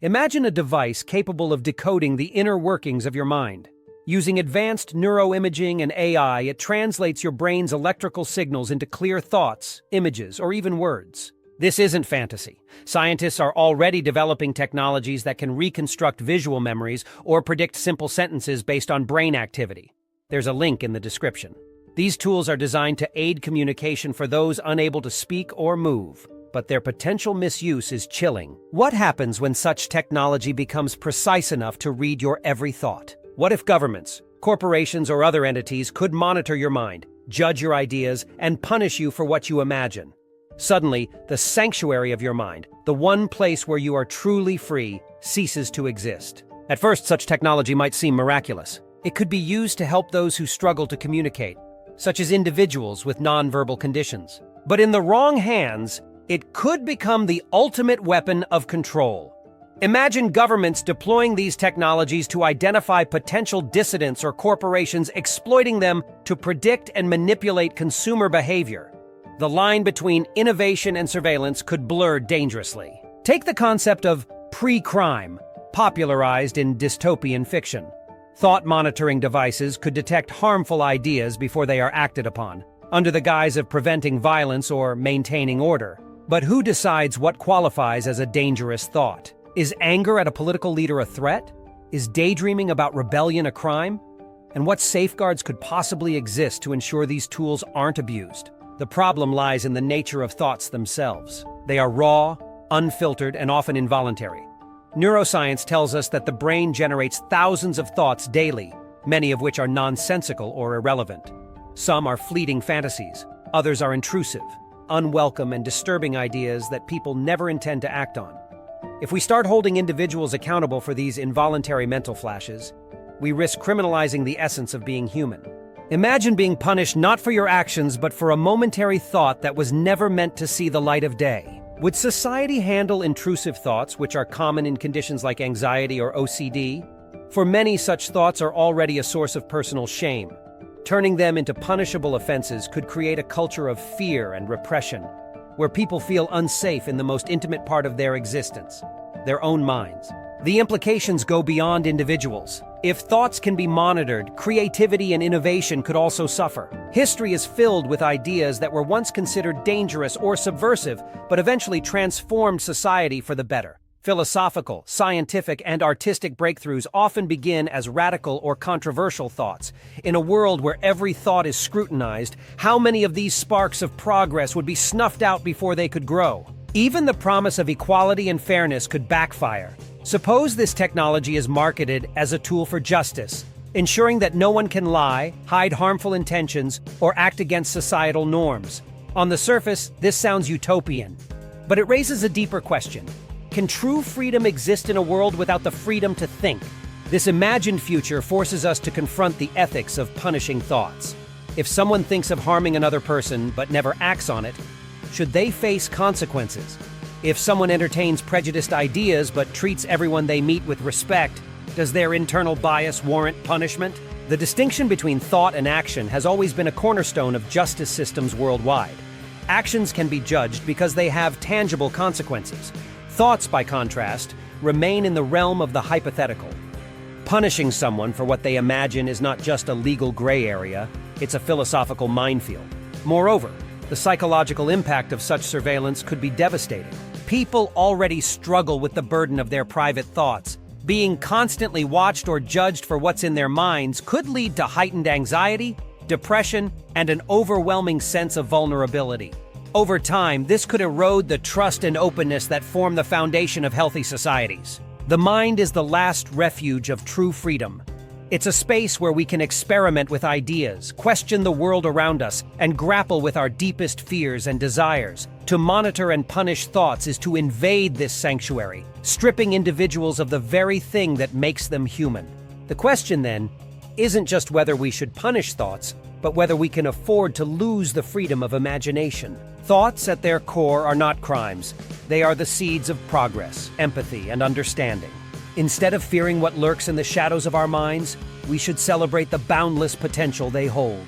Imagine a device capable of decoding the inner workings of your mind. Using advanced neuroimaging and AI, it translates your brain's electrical signals into clear thoughts, images, or even words. This isn't fantasy. Scientists are already developing technologies that can reconstruct visual memories or predict simple sentences based on brain activity. There's a link in the description. These tools are designed to aid communication for those unable to speak or move, but their potential misuse is chilling. What happens when such technology becomes precise enough to read your every thought? What if governments, corporations, or other entities could monitor your mind, judge your ideas, and punish you for what you imagine? Suddenly, the sanctuary of your mind, the one place where you are truly free, ceases to exist. At first, such technology might seem miraculous. It could be used to help those who struggle to communicate, such as individuals with nonverbal conditions. But in the wrong hands, it could become the ultimate weapon of control. Imagine governments deploying these technologies to identify potential dissidents or corporations exploiting them to predict and manipulate consumer behavior. The line between innovation and surveillance could blur dangerously. Take the concept of pre-crime, popularized in dystopian fiction. Thought-monitoring devices could detect harmful ideas before they are acted upon, under the guise of preventing violence or maintaining order. But who decides what qualifies as a dangerous thought? Is anger at a political leader a threat? Is daydreaming about rebellion a crime? And what safeguards could possibly exist to ensure these tools aren't abused? The problem lies in the nature of thoughts themselves. They are raw, unfiltered, and often involuntary. Neuroscience tells us that the brain generates thousands of thoughts daily, many of which are nonsensical or irrelevant. Some are fleeting fantasies, others are intrusive, unwelcome, and disturbing ideas that people never intend to act on. If we start holding individuals accountable for these involuntary mental flashes, we risk criminalizing the essence of being human. Imagine being punished not for your actions but for a momentary thought that was never meant to see the light of day. Would society handle intrusive thoughts, which are common in conditions like anxiety or OCD? For many, such thoughts are already a source of personal shame. Turning them into punishable offenses could create a culture of fear and repression, where people feel unsafe in the most intimate part of their existence, their own minds. The implications go beyond individuals. If thoughts can be monitored, creativity and innovation could also suffer. History is filled with ideas that were once considered dangerous or subversive, but eventually transformed society for the better. Philosophical, scientific, and artistic breakthroughs often begin as radical or controversial thoughts. In a world where every thought is scrutinized, how many of these sparks of progress would be snuffed out before they could grow? Even the promise of equality and fairness could backfire. Suppose this technology is marketed as a tool for justice, ensuring that no one can lie, hide harmful intentions, or act against societal norms. On the surface, this sounds utopian, but it raises a deeper question. Can true freedom exist in a world without the freedom to think? This imagined future forces us to confront the ethics of punishing thoughts. If someone thinks of harming another person but never acts on it, should they face consequences? If someone entertains prejudiced ideas but treats everyone they meet with respect, does their internal bias warrant punishment? The distinction between thought and action has always been a cornerstone of justice systems worldwide. Actions can be judged because they have tangible consequences. Thoughts, by contrast, remain in the realm of the hypothetical. Punishing someone for what they imagine is not just a legal gray area, it's a philosophical minefield. Moreover, the psychological impact of such surveillance could be devastating. People already struggle with the burden of their private thoughts. Being constantly watched or judged for what's in their minds could lead to heightened anxiety, depression, and an overwhelming sense of vulnerability. Over time, this could erode the trust and openness that form the foundation of healthy societies. The mind is the last refuge of true freedom. It's a space where we can experiment with ideas, question the world around us, and grapple with our deepest fears and desires. To monitor and punish thoughts is to invade this sanctuary, stripping individuals of the very thing that makes them human. The question, then, isn't just whether we should punish thoughts, but whether we can afford to lose the freedom of imagination. Thoughts, at their core, are not crimes. They are the seeds of progress, empathy, and understanding. Instead of fearing what lurks in the shadows of our minds, we should celebrate the boundless potential they hold.